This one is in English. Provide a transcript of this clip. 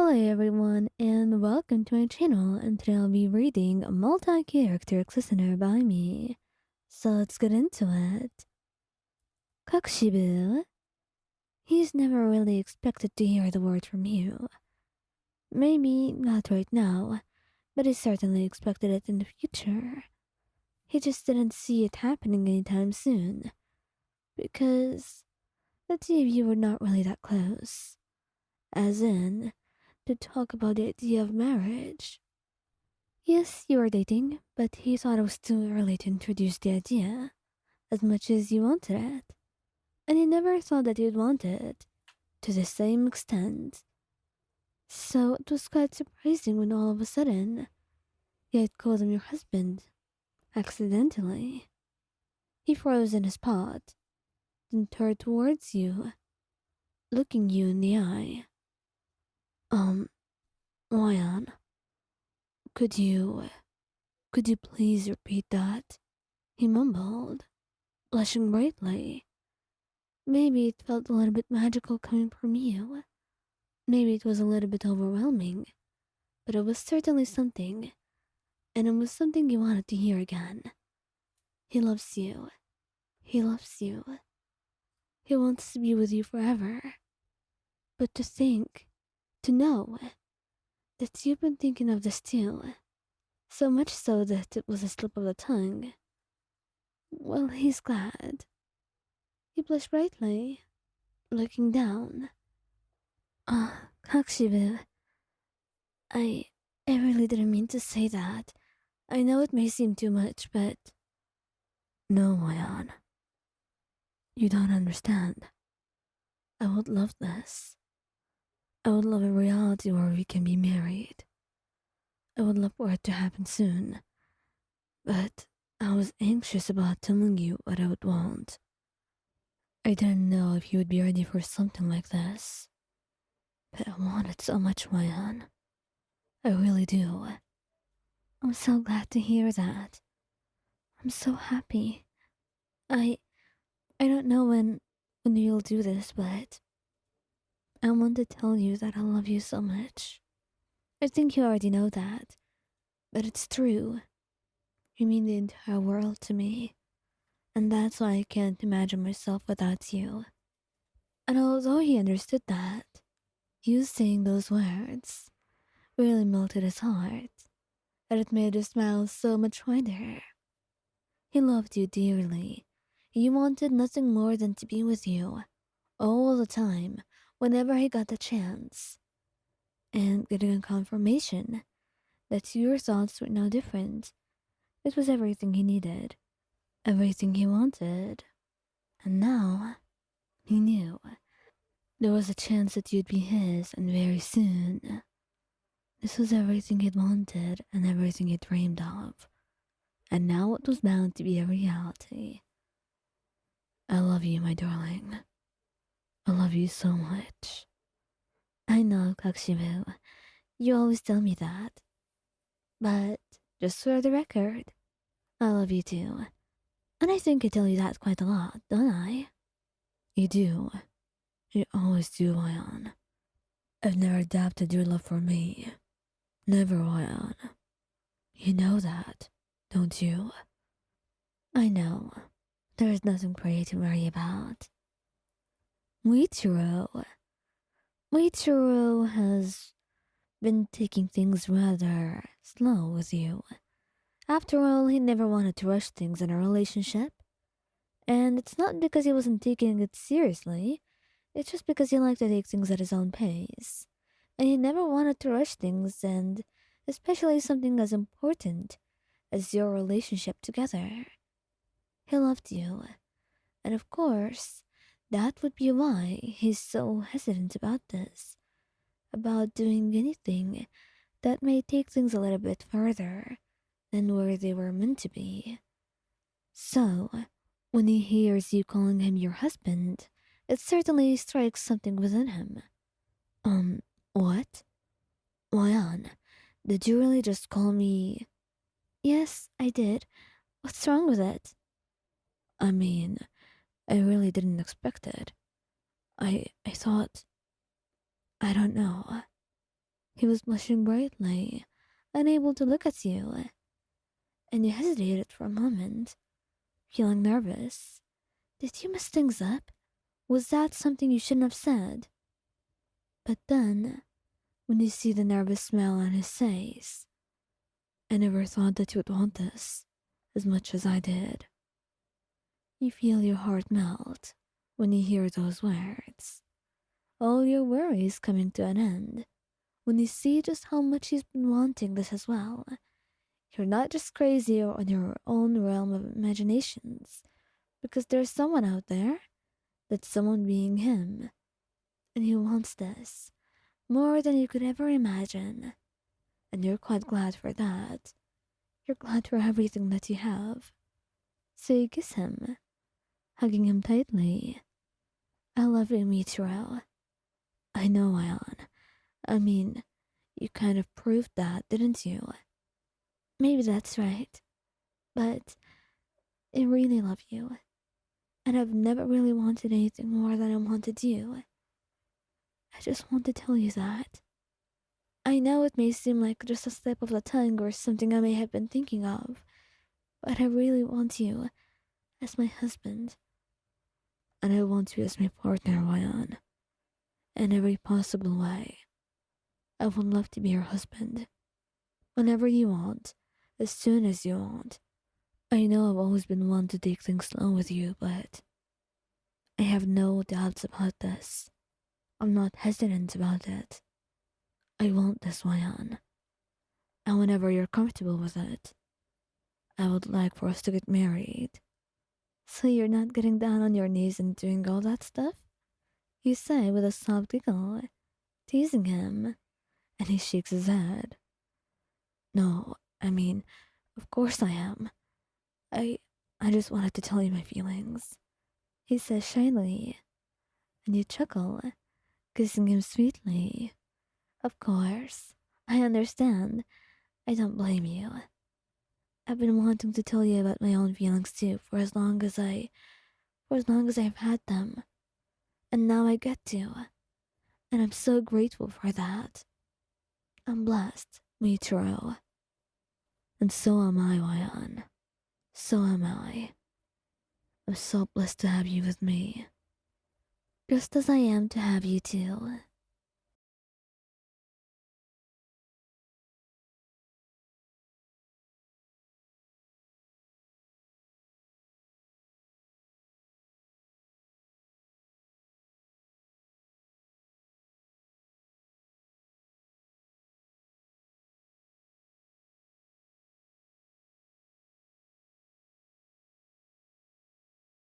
Hello everyone and welcome to my channel, and today I'll be reading a multi-character listener by me. So let's get into it. Kokushibo. He's never really expected to hear the word from you. Maybe not right now, but he certainly expected it in the future. He just didn't see it happening anytime soon. Because the two of you were not really that close. As in, to talk about the idea of marriage. Yes, you were dating, but he thought it was too early to introduce the idea, as much as you wanted it. And he never thought that you'd want it, to the same extent. So it was quite surprising when all of a sudden, you had called him your husband, accidentally. He froze in his spot, then turned towards you, looking you in the eye. Um, Ryan, could you, could you please repeat that? He mumbled, blushing brightly. Maybe it felt a little bit magical coming from you. Maybe it was a little bit overwhelming. But it was certainly something. And it was something you wanted to hear again. He loves you. He loves you. He wants to be with you forever. But to think, to know, that you've been thinking of this too. So much so that it was a slip of the tongue. Well, he's glad. He blushed brightly, looking down. Kokushibo, I I really didn't mean to say that. I know it may seem too much, but no, Mayan. You don't understand. I would love this. I would love a reality where we can be married. I would love for it to happen soon. But I was anxious about telling you what I would want. I didn't know if you would be ready for something like this. But I want it so much, Mayan. I really do. I'm so glad to hear that. I'm so happy. I I don't know when you'll do this, but I want to tell you that I love you so much. I think you already know that, but it's true. You mean the entire world to me, and that's why I can't imagine myself without you. And although he understood that, you saying those words really melted his heart, and it made his smile so much wider. He loved you dearly. He wanted nothing more than to be with you, all the time, whenever he got the chance. And getting a confirmation that your thoughts were now different, it was everything he needed, everything he wanted. And now, he knew there was a chance that you'd be his, and very soon. This was everything he'd wanted and everything he dreamed of. And now it was bound to be a reality. I love you, my darling. I love you so much. I know, Kokushibo. You always tell me that. But just for the record, I love you too. And I think I tell you that quite a lot, don't I? You do. You always do, Ryan. I've never doubted your love for me. Never, Ryan. You know that, don't you? I know. There's nothing for you to worry about. Muichirou. Muichirou has been taking things rather slow with you. After all, he never wanted to rush things in a relationship. And it's not because he wasn't taking it seriously, it's just because he liked to take things at his own pace. And he never wanted to rush things, and especially something as important as your relationship together. He loved you. And of course, that would be why he's so hesitant about this, about doing anything that may take things a little bit further than where they were meant to be. So, when he hears you calling him your husband, it certainly strikes something within him. What? Ryan, did you really just call me? Yes, I did. What's wrong with it? I mean, I really didn't expect it. I thought, I don't know. He was blushing brightly, unable to look at you, and you hesitated for a moment, feeling nervous. Did you mess things up? Was that something you shouldn't have said? But then, when you see the nervous smile on his face, I never thought that you would want this as much as I did. You feel your heart melt when you hear those words. All your worries coming to an end when you see just how much he's been wanting this as well. You're not just crazy or on your own realm of imaginations, because there's someone out there, that's someone being him, and he wants this more than you could ever imagine. And you're quite glad for that. You're glad for everything that you have. So you kiss him, hugging him tightly. I love you, Muichirou. I know, Ion. I mean, you kind of proved that, didn't you? Maybe that's right. But I really love you. And I've never really wanted anything more than I wanted you. I just want to tell you that. I know it may seem like just a slip of the tongue or something I may have been thinking of, but I really want you as my husband. And I want you as my partner, Ryan. In every possible way. I would love to be your husband. Whenever you want, as soon as you want. I know I've always been one to take things slow with you, but I have no doubts about this. I'm not hesitant about it. I want this, Ryan. And whenever you're comfortable with it, I would like for us to get married. So you're not getting down on your knees and doing all that stuff? You say with a soft giggle, teasing him, and he shakes his head. No, I mean, of course I am. I just wanted to tell you my feelings. He says shyly, and you chuckle, kissing him sweetly. Of course, I understand. I don't blame you. I've been wanting to tell you about my own feelings too for as long as I've had them. And now I get to. And I'm so grateful for that. I'm blessed, Muichirou. And so am I, Ryan. So am I. I'm so blessed to have you with me. Just as I am to have you too.